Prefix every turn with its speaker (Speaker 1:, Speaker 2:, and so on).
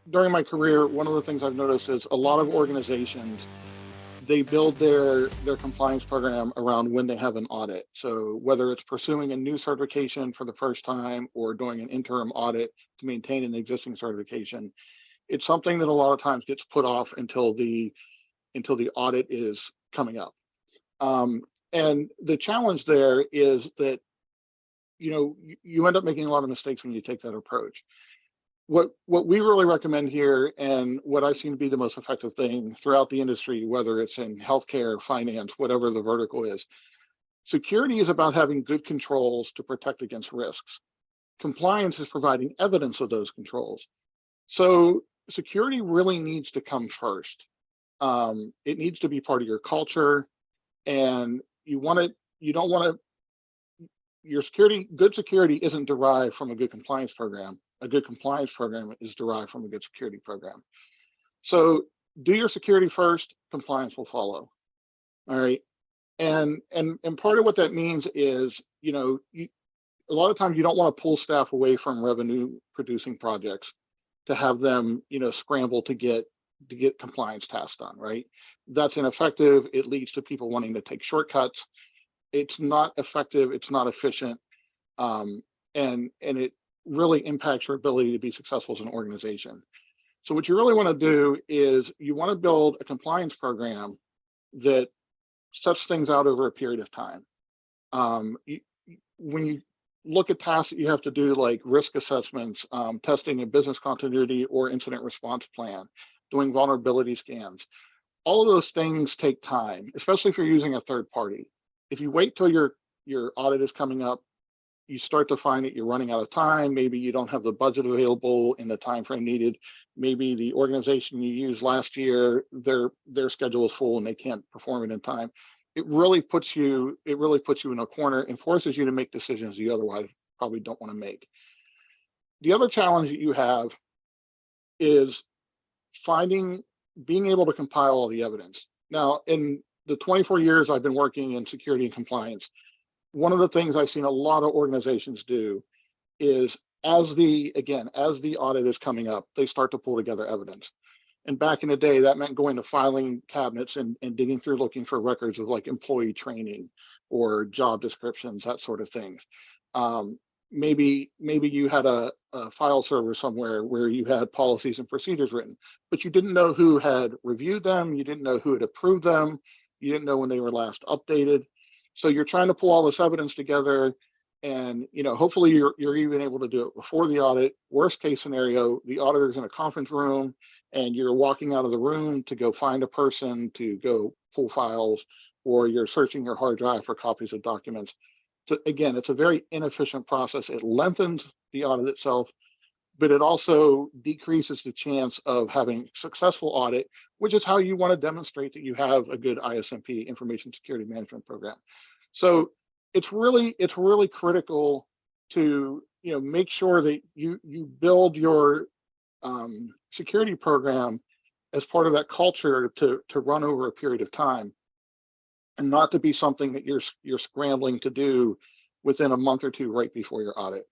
Speaker 1: during my career, one of the things I've noticed is a lot of organizations, they build their compliance program around when they have an audit. So whether it's pursuing a new certification for the first time or doing an interim audit to maintain an existing certification, it's something that a lot of times gets put off until the audit is coming up. And the challenge there is that you end up making a lot of mistakes when you take that approach. What we really recommend here, and what I've seen to be the most effective thing throughout the industry, whether it's in healthcare, finance, whatever the vertical is, security is about having good controls to protect against risks. Compliance is providing evidence of those controls. So security really needs to come first. It needs to be part of your culture, and you don't want to, good security isn't derived from a good compliance program. A good compliance program is derived from a good security program. So do your security first, compliance will follow. All right. And part of what that means is, a lot of times you don't want to pull staff away from revenue producing projects to have them, scramble to get compliance tasks done, right? That's ineffective. It leads to people wanting to take shortcuts. It's not effective. It's not efficient. And it really impacts your ability to be successful as an organization. So what you really want to do is you want to build a compliance program that sets things out over a period of time. When you look at tasks that you have to do, like risk assessments, testing a business continuity or incident response plan, doing vulnerability scans, all of those things take time, especially if you're using a third party. If you wait till your audit is coming up, you start to find that you're running out of time. Maybe you don't have the budget available in the time frame needed. Maybe the organization you used last year, their schedule is full and they can't perform it in time. It really puts you in a corner and forces you to make decisions you otherwise probably don't want to make. The other challenge that you have is being able to compile all the evidence. Now, in the 24 years I've been working in security and compliance, one of the things I've seen a lot of organizations do is as the audit is coming up, they start to pull together evidence. And back in the day, that meant going to filing cabinets and digging through looking for records of like employee training or job descriptions, that sort of things. Maybe you had a file server somewhere where you had policies and procedures written, but you didn't know who had reviewed them, you didn't know who had approved them, you didn't know when they were last updated. So you're trying to pull all this evidence together, and hopefully you're even able to do it before the audit. Worst case scenario, the auditor's in a conference room and you're walking out of the room to go find a person to go pull files, or you're searching your hard drive for copies of documents. So again, it's a very inefficient process. It lengthens the audit itself, but it also decreases the chance of having successful audit, which is how you want to demonstrate that you have a good ISMP, information security management program. So it's really critical to make sure that you build your security program as part of that culture to run over a period of time, and not to be something that you're scrambling to do within a month or two right before your audit.